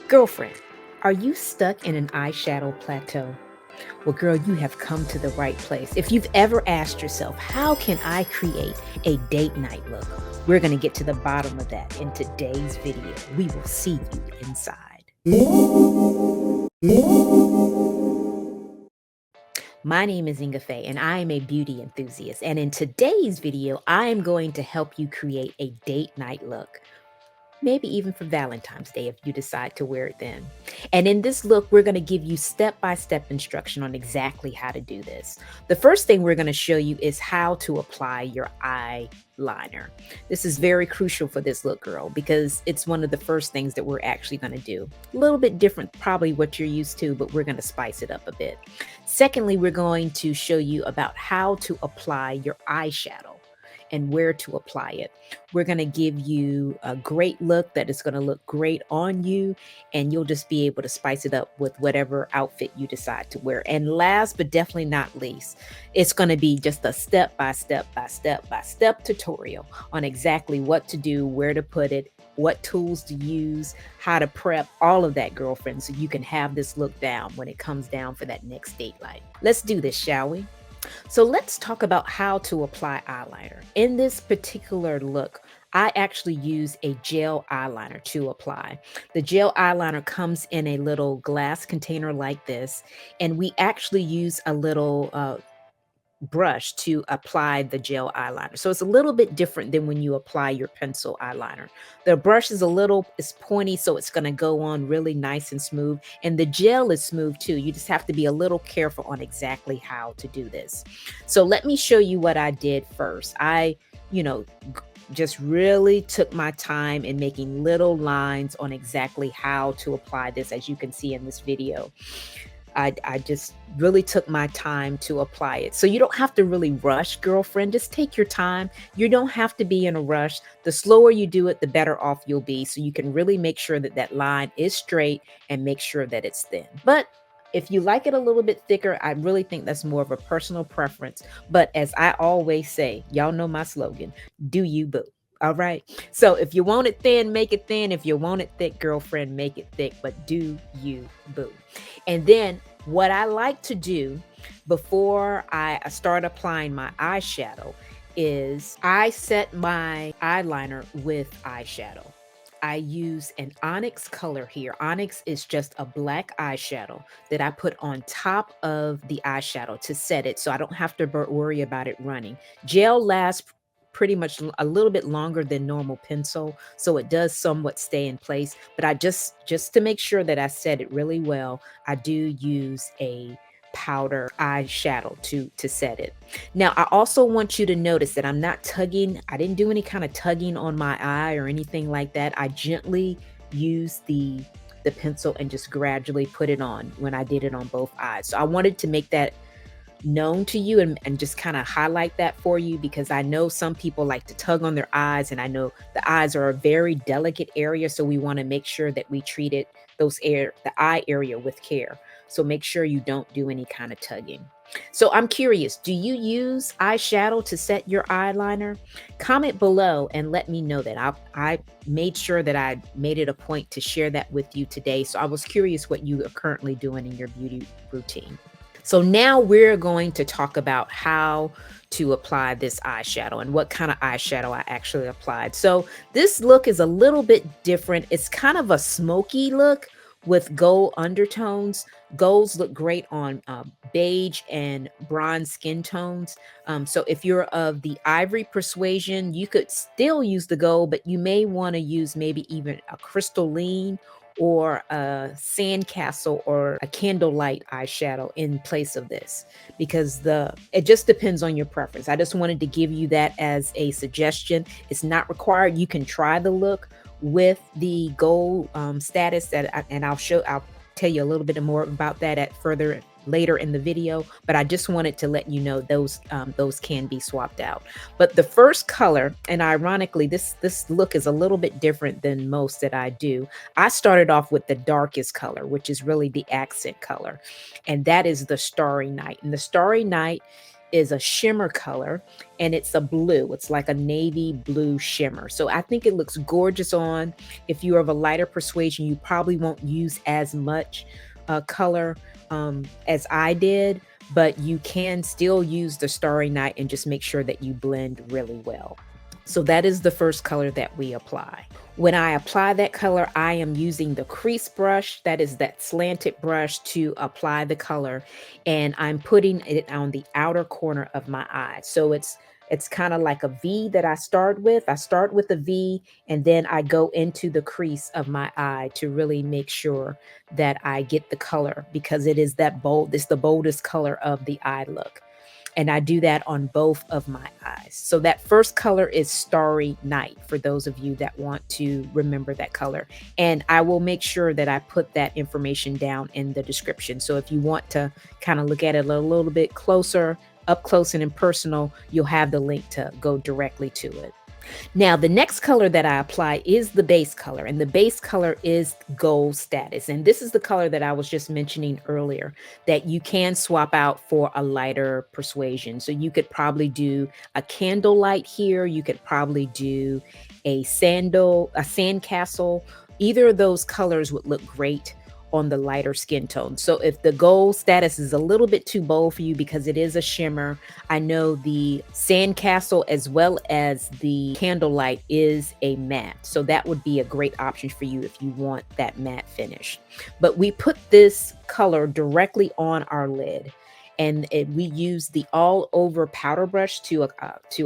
Girlfriend, are you stuck in an eyeshadow plateau? Well, girl, you have come to the right place. If you've ever asked yourself, how can I create a date night look? We're going to get to the bottom of that in today's video. We will see you inside. My name is Ingafay, and I am a beauty enthusiast. And in today's video, I am going to help you create a date night look. Maybe even for Valentine's Day if you decide to wear it then. And in this look, we're going to give you step-by-step instruction on exactly how to do this. The first thing we're going to show you is how to apply your eyeliner. This is very crucial for this look, girl, because it's one of the first things that we're actually going to do. A little bit different, probably what you're used to, but we're going to spice it up a bit. Secondly, we're going to show you about how to apply your eyeshadow and where to apply it. We're going to give you a great look that is going to look great on you, and you'll just be able to spice it up with whatever outfit you decide to wear. And last but definitely not least, it's going to be just a step-by-step tutorial on exactly what to do, where to put it, what tools to use, how to prep, all of that, girlfriend, so you can have this look down when it comes down for that next date night. Let's do this, shall we? So let's talk about how to apply eyeliner. In this particular look, I actually use a gel eyeliner to apply. The gel eyeliner comes in a little glass container like this, and we actually use a little brush to apply the gel eyeliner. So it's a little bit different than when you apply your pencil eyeliner. The brush is it's pointy, so it's going to go on really nice and smooth. And the gel is smooth too. You just have to be a little careful on exactly how to do this. So let me show you what I did first. Just really took my time in making little lines on exactly how to apply this, as you can see in this video. I just really took my time to apply it. So you don't have to really rush, girlfriend. Just take your time. You don't have to be in a rush. The slower you do it, the better off you'll be. So you can really make sure that that line is straight and make sure that it's thin. But if you like it a little bit thicker, I really think that's more of a personal preference. But as I always say, y'all know my slogan, do you boo. All right. So if you want it thin, make it thin. If you want it thick, girlfriend, make it thick. But do you boo. And then what I like to do before I start applying my eyeshadow is I set my eyeliner with eyeshadow. I use an onyx color here. Onyx is just a black eyeshadow that I put on top of the eyeshadow to set it so I don't have to worry about it running. Gel lasts pretty much a little bit longer than normal pencil, so it does somewhat stay in place, but I just to make sure that I set it really well, I do use a powder eyeshadow to set it. Now I also want you to notice that I'm not tugging. I didn't do any kind of tugging on my eye or anything like that. I gently use the pencil and just gradually put it on when I did it on both eyes. So I wanted to make that known to you and just kind of highlight that for you, because I know some people like to tug on their eyes, and I know the eyes are a very delicate area, so we want to make sure that we treat it the eye area with care. So make sure you don't do any kind of tugging. So I'm curious, do you use eyeshadow to set your eyeliner? Comment below and let me know that. I made sure that I made it a point to share that with you today. So I was curious what you are currently doing in your beauty routine. So now we're going to talk about how to apply this eyeshadow and what kind of eyeshadow I actually applied. So this look is a little bit different. It's kind of a smoky look with gold undertones. Golds look great on beige and bronze skin tones. So if you're of the ivory persuasion, you could still use the gold, but you may want to use maybe even a crystalline or a sandcastle or a candlelight eyeshadow in place of this, because it just depends on your preference. I just wanted to give you that as a suggestion. It's not required. You can try the look with the gold status and I'll tell you a little bit more about that at later in the video, but I just wanted to let you know those can be swapped out. But the first color, and ironically, this look is a little bit different than most that I do. I started off with the darkest color, which is really the accent color, and that is the Starry Night. And the Starry Night is a shimmer color, and it's a blue. It's like a navy blue shimmer. So I think it looks gorgeous on. If you're of a lighter persuasion, you probably won't use as much color as I did, but you can still use the Starry Night and just make sure that you blend really well. So that is the first color that we apply. When I apply that color, I am using the crease brush, that is that slanted brush, to apply the color, and I'm putting it on the outer corner of my eye. So it's kind of like a V that I start with. I start with a V, and then I go into the crease of my eye to really make sure that I get the color, because it is that bold, it's the boldest color of the eye look. And I do that on both of my eyes. So that first color is Starry Night, for those of you that want to remember that color. And I will make sure that I put that information down in the description. So if you want to kind of look at it a little bit closer, up close and personal, you'll have the link to go directly to it. Now, the next color that I apply is the base color, and the base color is Gold Status. And this is the color that I was just mentioning earlier that you can swap out for a lighter persuasion. So you could probably do a candlelight here. You could probably do a sandcastle. Either of those colors would look great on the lighter skin tone. So if the Gold Status is a little bit too bold for you because it is a shimmer, I know the Sandcastle as well as the Candlelight is a matte. So that would be a great option for you if you want that matte finish. But we put this color directly on our lid, and we use the all over powder brush to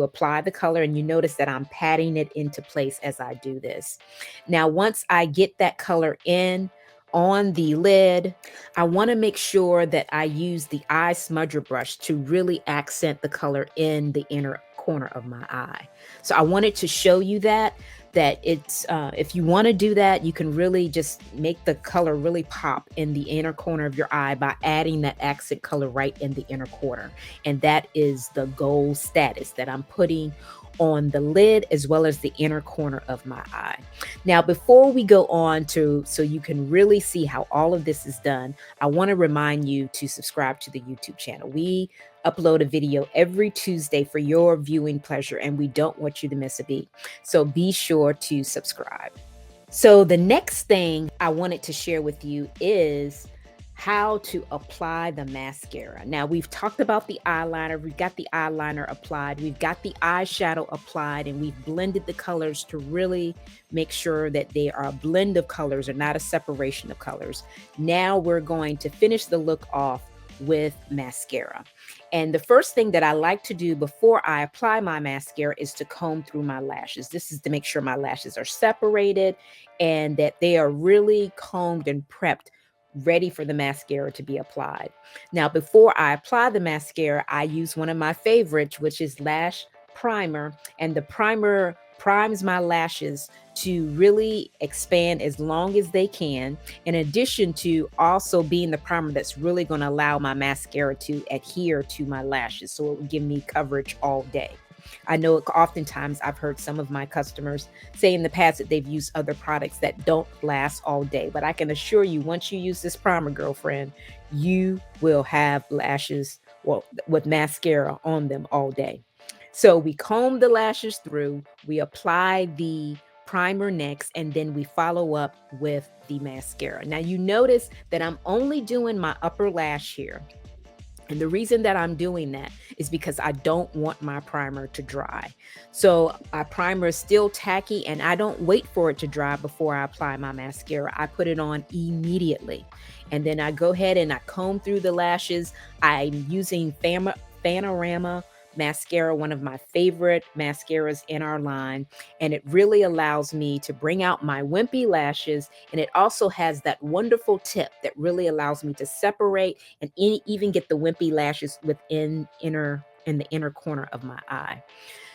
apply the color. And you notice that I'm patting it into place as I do this. Now, once I get that color in on the lid, I want to make sure that I use the eye smudger brush to really accent the color in the inner corner of my eye. So I wanted to show you that it's if you want to do that, you can really just make the color really pop in the inner corner of your eye by adding that accent color right in the inner corner. And that is the Gold Status that I'm putting on the lid as well as the inner corner of my eye. Now, before we go on to, so you can really see how all of this is done, I want to remind you to subscribe to the YouTube channel. We upload a video every Tuesday for your viewing pleasure, and we don't want you to miss a beat. So be sure to subscribe. So the next thing I wanted to share with you is how to apply the mascara. Now, we've talked about the eyeliner. We've got the eyeliner applied. We've got the eyeshadow applied, and we've blended the colors to really make sure that they are a blend of colors and not a separation of colors. Now we're going to finish the look off with mascara. And the first thing that I like to do before I apply my mascara is to comb through my lashes. This is to make sure my lashes are separated and that they are really combed and prepped, ready for the mascara to be applied. Now, before I apply the mascara, I use one of my favorites, which is Lash Primer. And the primer primes my lashes to really expand as long as they can, in addition to also being the primer that's really going to allow my mascara to adhere to my lashes. So it will give me coverage all day. I know oftentimes I've heard some of my customers say in the past that they've used other products that don't last all day, but I can assure you, once you use this primer, girlfriend, you will have lashes, well, with mascara on them all day. So we comb the lashes through, we apply the primer next, and then we follow up with the mascara. Now you notice that I'm only doing my upper lash here. And the reason that I'm doing that is because I don't want my primer to dry. So my primer is still tacky, and I don't wait for it to dry before I apply my mascara. I put it on immediately. And then I go ahead and I comb through the lashes. I'm using Panorama mascara, one of my favorite mascaras in our line, and it really allows me to bring out my wimpy lashes, and it also has that wonderful tip that really allows me to separate and even get the wimpy lashes in the inner corner of my eye.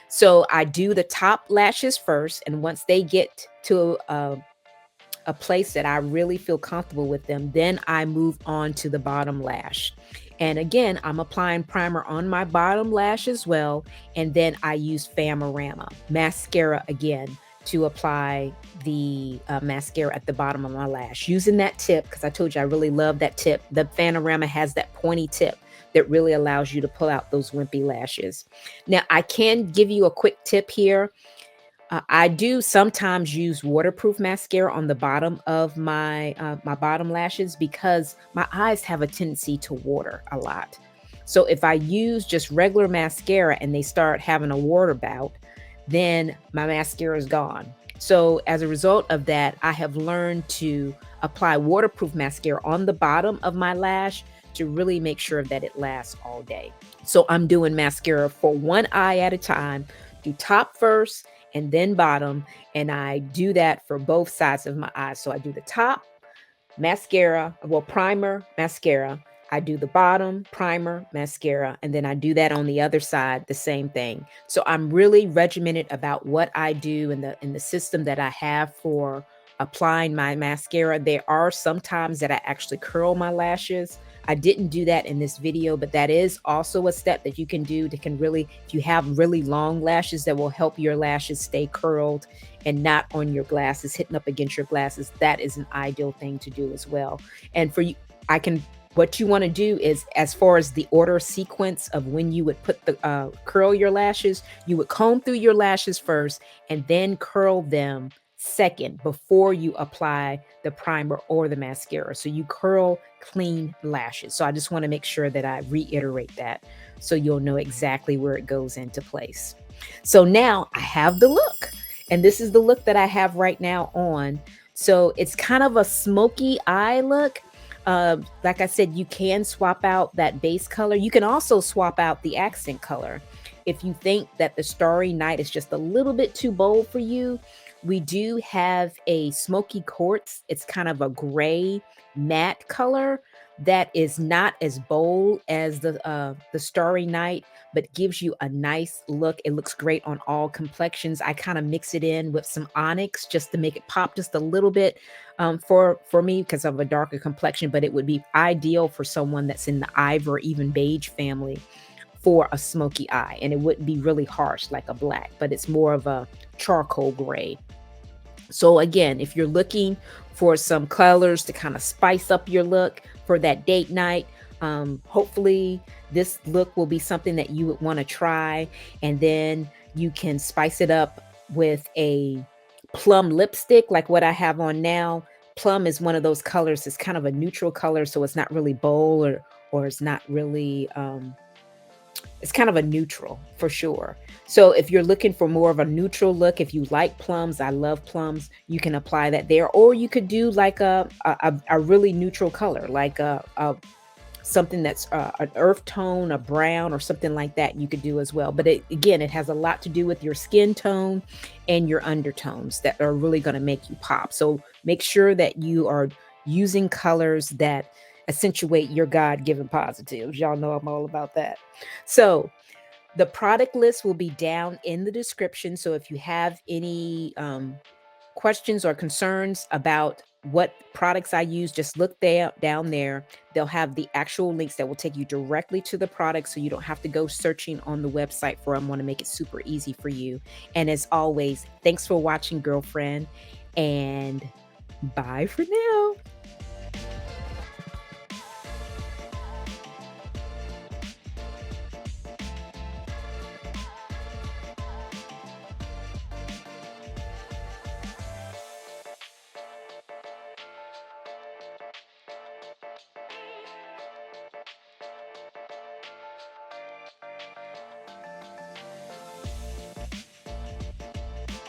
So I do the top lashes first, and once they get to a place that I really feel comfortable with them, then I move on to the bottom lash. And again, I'm applying primer on my bottom lash as well. And then I use Panorama mascara again to apply the mascara at the bottom of my lash, using that tip, because I told you I really love that tip. The Panorama has that pointy tip that really allows you to pull out those wimpy lashes. Now, I can give you a quick tip here. I do sometimes use waterproof mascara on the bottom of my bottom lashes because my eyes have a tendency to water a lot. So if I use just regular mascara and they start having a water bout, then my mascara is gone. So as a result of that, I have learned to apply waterproof mascara on the bottom of my lash to really make sure that it lasts all day. So I'm doing mascara for one eye at a time, do top first and then bottom, and I do that for both sides of my eyes. So I do the top, mascara, well, primer, mascara. I do the bottom, primer, mascara, and then I do that on the other side, the same thing. So I'm really regimented about what I do in the system that I have for applying my mascara. There are some times that I actually curl my lashes. I didn't do that in this video, but that is also a step that you can do that can really, if you have really long lashes, that will help your lashes stay curled and not on your glasses, hitting up against your glasses. That is an ideal thing to do as well. And for you, I can, what you want to do is, as far as the order sequence of when you would put the curl your lashes, you would comb through your lashes first and then curl them second before you apply the primer or the mascara. So you curl clean lashes. So I just want to make sure that I reiterate that so you'll know exactly where it goes into place. So now I have the look, and this is the look that I have right now on. So it's kind of a smoky eye look. Like I said, you can swap out that base color. You can also swap out the accent color. If you think that the Starry Night is just a little bit too bold for you, we do have a smoky quartz. It's kind of a gray matte color that is not as bold as the Starry Night, but gives you a nice look. It looks great on all complexions. I kind of mix it in with some onyx just to make it pop just a little bit for me because of a darker complexion, but it would be ideal for someone that's in the ivory or even beige family for a smoky eye. And it wouldn't be really harsh like a black, but it's more of a charcoal gray. So again, if you're looking for some colors to kind of spice up your look for that date night, hopefully this look will be something that you would want to try. And then you can spice it up with a plum lipstick like what I have on now. Plum is one of those colors. It's kind of a neutral color, so it's not really bold or it's not really it's kind of a neutral for sure. So if you're looking for more of a neutral look, if you like plums, I love plums, you can apply that there. Or you could do like a really neutral color, like something that's an earth tone, a brown, or something like that you could do as well. But again, it has a lot to do with your skin tone and your undertones that are really going to make you pop. So make sure that you are using colors that accentuate your God-given positives. Y'all know I'm all about that. So the product list will be down in the description. So if you have any questions or concerns about what products I use, just look there down there. They'll have the actual links that will take you directly to the product so you don't have to go searching on the website for them. I want to make it super easy for you. And as always, thanks for watching, girlfriend, and bye for now.